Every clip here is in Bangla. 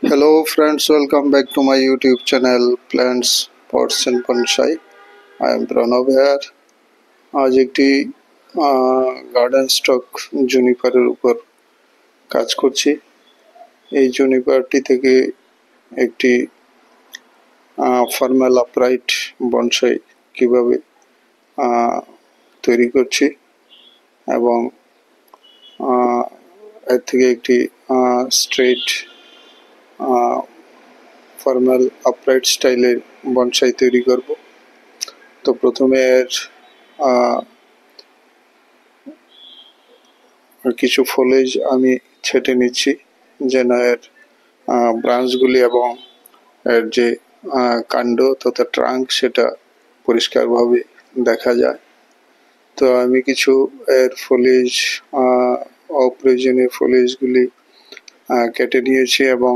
Hello friends, welcome back to my YouTube channel Plants, Pots and Bonsai. I am Pranav here. আজ একটি গার্ডেন স্টক জুনিপারের উপর কাজ করছি। এই জুনিপারটি থেকে একটি ফর্মাল আপরাইট বনসাই কিভাবে তৈরি করছি এবং এর থেকে একটি স্ট্রেট ফর্মাল আপরাইট স্টাইলের বনসাই তৈরি করব। তো প্রথমে এর কিছু ফলেজ আমি ছেটে নিচ্ছি যেন এর ব্রাঞ্চগুলি এবং এর যে কাণ্ড তথা ট্রাঙ্ক সেটা পরিষ্কারভাবে দেখা যায়। তো আমি কিছু এর ফলেজ অপ্রয়োজনীয় ফলেজগুলি কেটে নিয়েছি এবং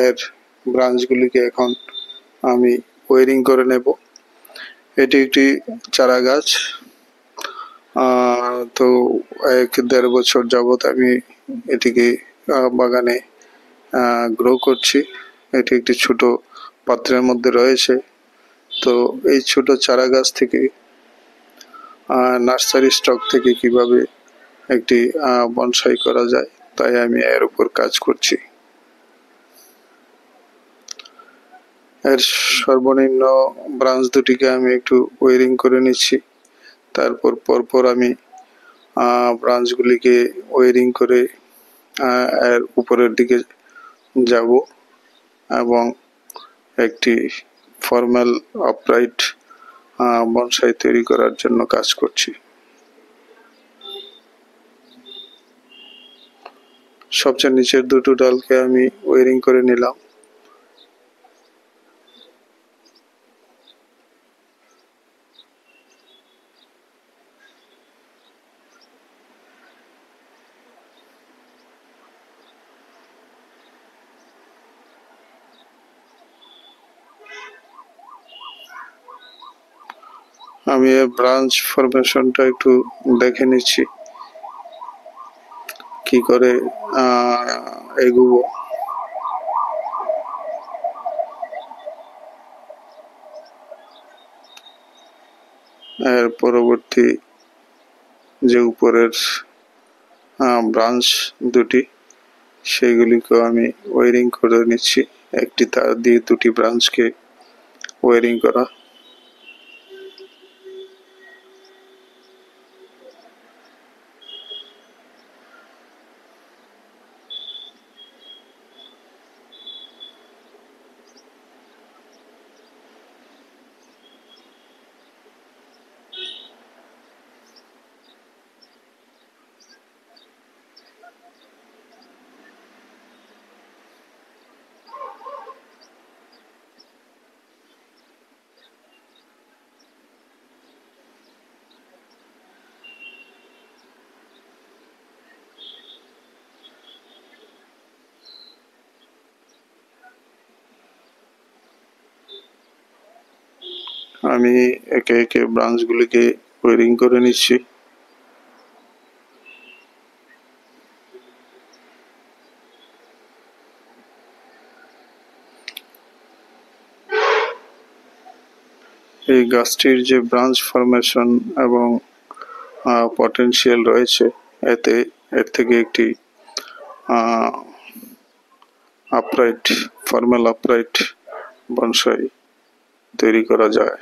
এর ব্রাঞ্চগুলিকে এখন আমি ওয়ারিং করে নেব। এটি একটি চারা গাছ। তো 1-1.5 বছর যাবত আমি এটিকে বাগানে গ্রো করছি। এটি একটি ছোট পাত্রের মধ্যে রয়েছে। তো এই ছোট চারা গাছ থেকে নার্সারি স্টক থেকে কিভাবে একটি বনসাই করা যায় তাই আমি এর উপর কাজ করছি। এর সর্বনিম্ন ব্রাঞ্চ দুটিকে আমি একটু ওয়ারিং করে নিচ্ছি। তারপর পরপর আমি ব্রাঞ্চগুলিকে ওয়ারিং করে এর উপরের দিকে যাব এবং একটি ফর্মাল আপরাইট বনসাই তৈরি করার জন্য কাজ করছি। সবচেয়ে নিচের দুটো ডালকে আমি ওয়ারিং করে নিলাম। আমি এর ব্রাঞ্চ ফরমেশনটা একটু দেখে নিচ্ছি কি করে এগোবো। এর পরবর্তী যে উপরের ব্রাঞ্চ দুটি সেগুলিকেও আমি ওয়ারিং করে নিচ্ছি। একটি তার দিয়ে দুটি ব্রাঞ্চকে ওয়ারিং করা। আমি একে একে ব্রাঞ্চগুলিকে ওয়ারিং করে নিচ্ছি। এই গাছটির যে ব্রাঞ্চ ফরমেশন এবং পটেনশিয়াল রয়েছে এর থেকে একটি আপরাইট ফর্মাল আপরাইট বনসাই তৈরি করা যায়।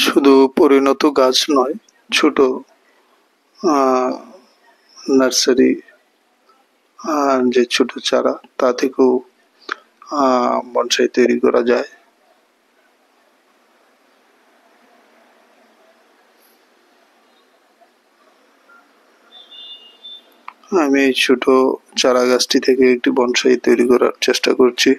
শুধু পরিণত গাছ নয়, ছোট নার্সারি যে ছোট চারা তা থেকেও বনসাই তৈরি করা যায়। আমি এই ছোট চারা গাছটি থেকে একটি বনসাই তৈরি করার চেষ্টা করছি।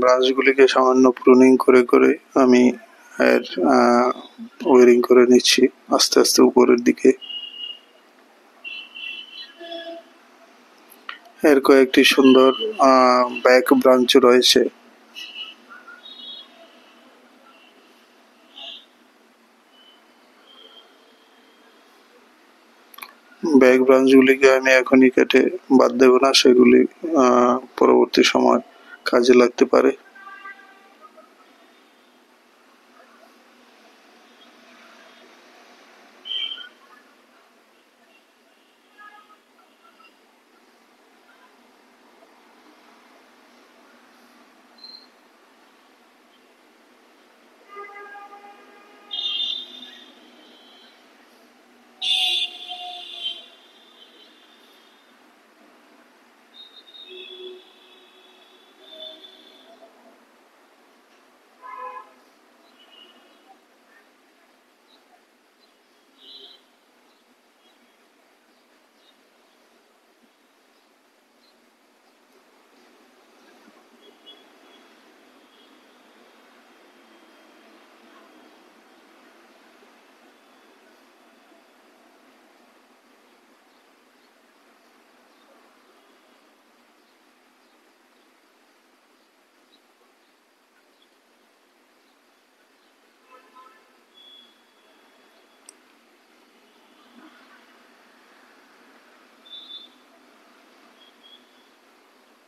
ব্রাঞ্চগুলিকে সামান্য প্রুনিং করে করে আমি এর ওয়ারিং করে নিচ্ছি আস্তে আস্তে উপরের দিকে। এর কয়েকটি সুন্দর ব্যাক ব্রাঞ্চ রয়েছে। ব্যাক ব্রাঞ্চগুলিকে আমি এখনই কেটে বাদ দেব না, সেগুলি পরবর্তী সময় কাজে লাগতে পারে।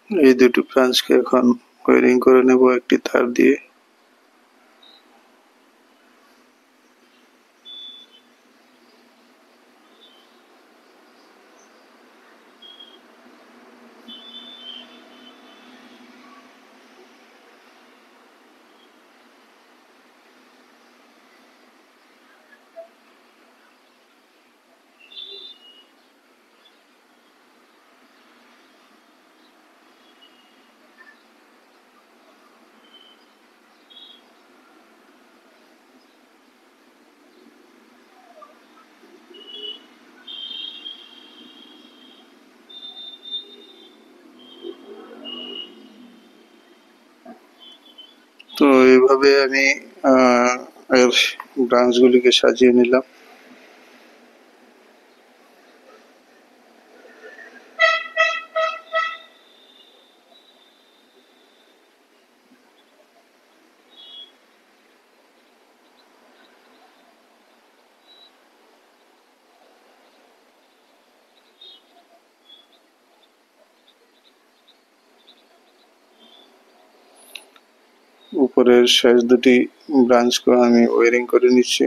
এই দুটি ব্রাঞ্চকে এখন ওয়ারিং করে নেব একটি তার দিয়ে। তো এইভাবে আমি এর ব্রাঞ্চগুলিকে সাজিয়ে নিলাম। উপরের শেষ দুটি ব্রাঞ্চকে আমি ওয়ারিং করে নিচ্ছি।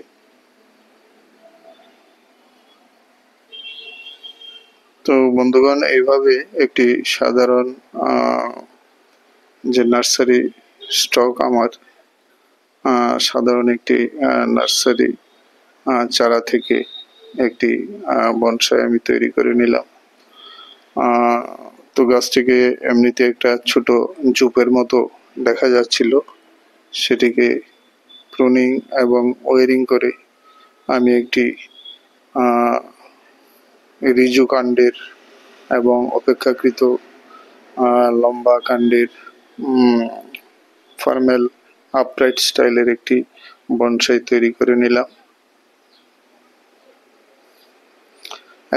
তো বন্ধুগণ, এইভাবে একটি সাধারণ যে নার্সারি স্টক আমার সাধারণ একটি নার্সারি চারা থেকে একটি বনসাই আমি তৈরি করে নিলাম। তো গাছটিকে এমনিতে একটা ছোট জুপের মতো দেখা যাচ্ছিল, সেটিকে প্রুনিং এবং ওয়ারিং করে আমি একটি রিজু কাণ্ডের এবং অপেক্ষাকৃত লম্বা কাণ্ডের ফর্মাল আপরাইট স্টাইলের একটি বনসাই তৈরি করে নিলাম।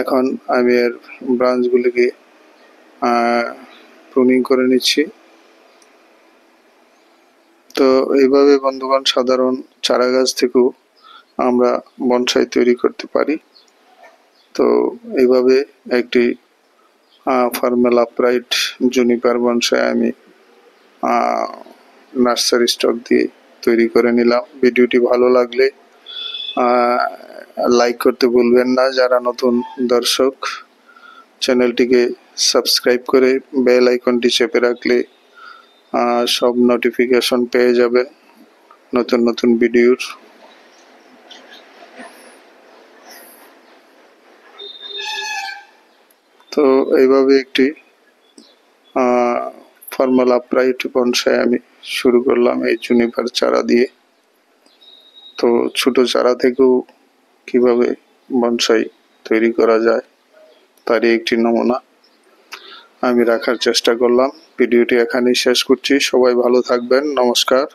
এখন আমি এর ব্রাঞ্চগুলিকে প্রুনিং করে নিচ্ছি। তো এইভাবে বন্ধুগণ, সাধারণ চারা গাছ থেকেও আমরা বনসাই তৈরি করতে পারি। তো এইভাবে একটি ফর্মাল আপরাইট জুনিপার বনসাই আমি নার্সারি স্টক দিয়ে তৈরি করে নিলাম। ভিডিওটি ভালো লাগলে লাইক করতে ভুলবেন না। যারা নতুন দর্শক, চ্যানেলটিকে সাবস্ক্রাইব করে বেল আইকনটি চেপে রাখলে সব নোটিফিকেশন পেয়ে যাবেন নতুন নতুন ভিডিওর। তো এইভাবে একটি ফর্মাল আপরাইট বনসাই আমি শুরু করলাম এই জুনিপার চারা দিয়ে। তো ছোট চারা থেকেও কিভাবে বনসাই তৈরি করা যায় তারই একটি নমুনা আমি রাখার চেষ্টা করলাম। ভিডিওটি এখানেই শেষ করছি। সবাই ভালো থাকবেন। নমস্কার।